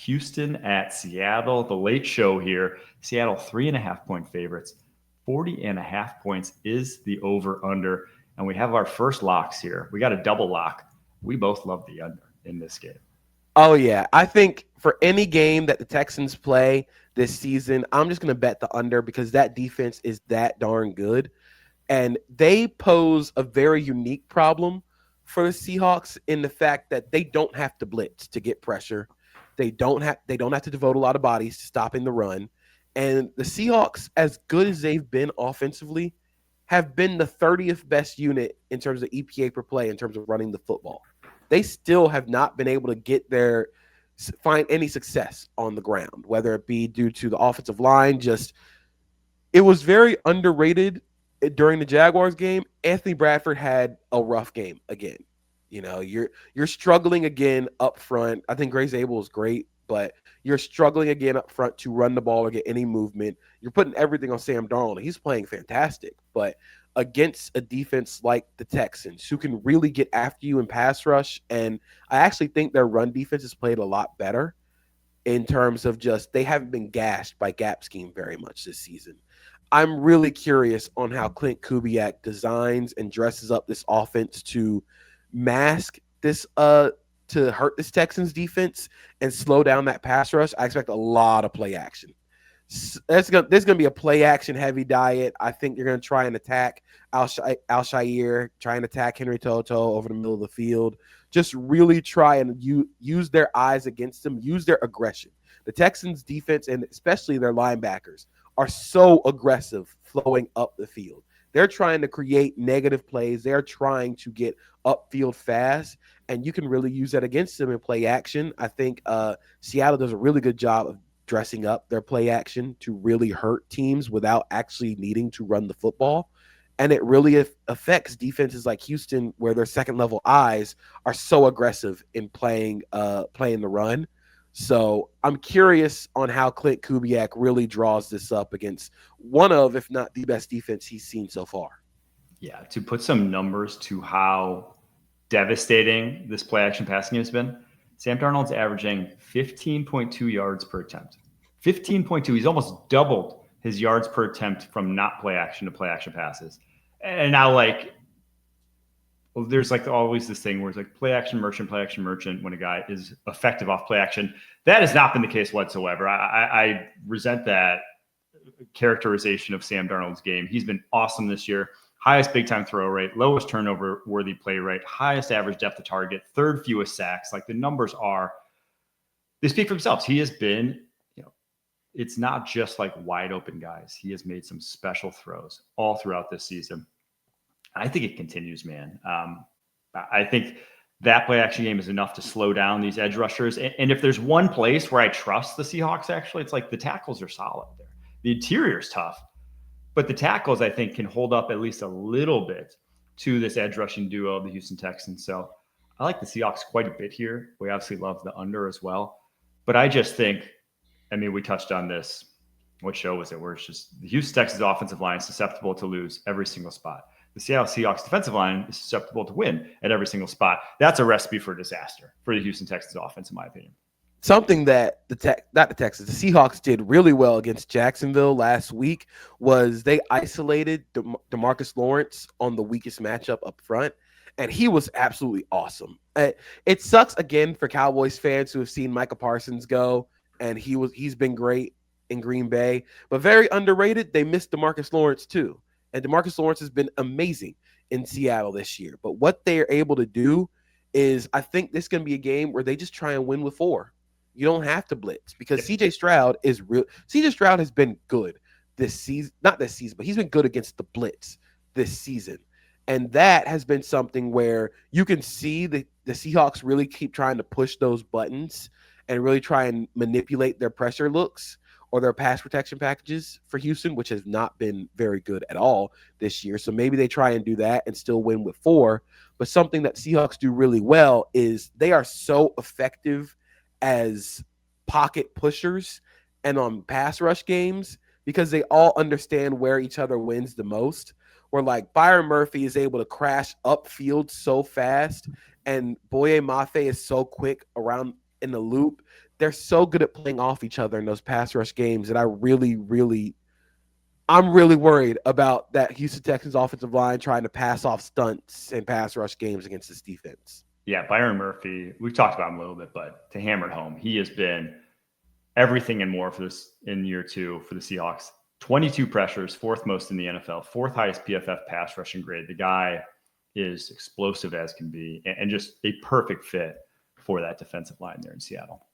Houston at Seattle. The late show here. Seattle 3.5-point favorites. 40.5 points is the over-under. And we have our first locks here. We got a double lock. We both love the under in this game. Oh, yeah. I think for any game that the Texans play this season, I'm just going to bet the under because that defense is that darn good. And they pose a very unique problem for the Seahawks in the fact that they don't have to blitz to get pressure. They don't have to devote a lot of bodies to stopping the run. And the Seahawks, as good as they've been offensively, have been the 30th best unit in terms of EPA per play in terms of running the football. They still have not been able to find any success on the ground, whether it be due to the offensive line. It was very underrated during the Jaguars game. Anthony Bradford had a rough game again. You know, you're struggling again up front. I think Grace Abel is great, but you're struggling again up front to run the ball or get any movement. You're putting everything on Sam Darnold. He's playing fantastic, but against a defense like the Texans, who can really get after you in pass rush, and I actually think their run defense has played a lot better in terms of just they haven't been gashed by gap scheme very much this season. I'm really curious on how Clint Kubiak designs and dresses up this offense to mask this to hurt this Texans defense and slow down that pass rush. I expect a lot of play action. There's going to be a play action heavy diet. I think you're going to try and attack Al-Shaair, try and attack Henry Toto over the middle of the field. Just really try and use their eyes against them, use their aggression. The Texans defense and especially their linebackers are so aggressive flowing up the field. They're trying to create negative plays. They're trying to get upfield fast, and you can really use that against them in play action. I think Seattle does a really good job of dressing up their play action to really hurt teams without actually needing to run the football. And it really affects defenses like Houston, where their second-level eyes are so aggressive in playing the run. So I'm curious on how Clint Kubiak really draws this up against one of, if not the best defense he's seen so far. Yeah, to put some numbers to how devastating this play-action passing game has been, Sam Darnold's averaging 15.2 yards per attempt. 15.2. He's almost doubled his yards per attempt from not play action to play action passes. And now, there's always this thing where it's play action merchant when a guy is effective off play action. That has not been the case whatsoever. I resent that characterization of Sam Darnold's game. He's been awesome this year. Highest big time throw rate, lowest turnover worthy play rate, highest average depth of target, third fewest sacks. The numbers they speak for themselves. He has been, it's not just wide open guys. He has made some special throws all throughout this season. I think it continues, man. I think that play action game is enough to slow down these edge rushers. And if there's one place where I trust the Seahawks, actually, it's the tackles are solid there. The interior is tough, but the tackles, I think, can hold up at least a little bit to this edge rushing duo of the Houston Texans. So I like the Seahawks quite a bit here. We obviously love the under as well. But I just think, we touched on this. What show was it? Where it's just the Houston Texans offensive line is susceptible to lose every single spot. The Seattle Seahawks defensive line is susceptible to win at every single spot. That's a recipe for disaster for the Houston Texans offense, in my opinion. Something that the Seahawks did really well against Jacksonville last week was they isolated DeMarcus Lawrence on the weakest matchup up front, and he was absolutely awesome. It sucks again for Cowboys fans who have seen Micah Parsons go, and he's been great in Green Bay, but very underrated. They missed DeMarcus Lawrence too. And DeMarcus Lawrence has been amazing in Seattle this year. But what they are able to do is, I think this is going to be a game where they just try and win with 4. You don't have to blitz because CJ Stroud is real. CJ Stroud has been good this season, not this season, but he's been good against the blitz this season. And that has been something where you can see the Seahawks really keep trying to push those buttons and really try and manipulate their pressure looks or their pass protection packages for Houston, which has not been very good at all this year. So maybe they try and do that and still win with 4. But something that Seahawks do really well is they are so effective as pocket pushers and on pass rush games because they all understand where each other wins the most. Where Byron Murphy is able to crash upfield so fast and Boye Mafe is so quick around in the loop they're so good at playing off each other in those pass rush games that I'm really worried about that Houston Texans offensive line trying to pass off stunts and pass rush games against this defense. Yeah, Byron Murphy, we've talked about him a little bit, but to hammer it home, he has been everything and more for this in year 2 for the Seahawks. 22 pressures, 4th most in the NFL, 4th highest PFF pass rushing grade. The guy is explosive as can be and just a perfect fit for that defensive line there in Seattle.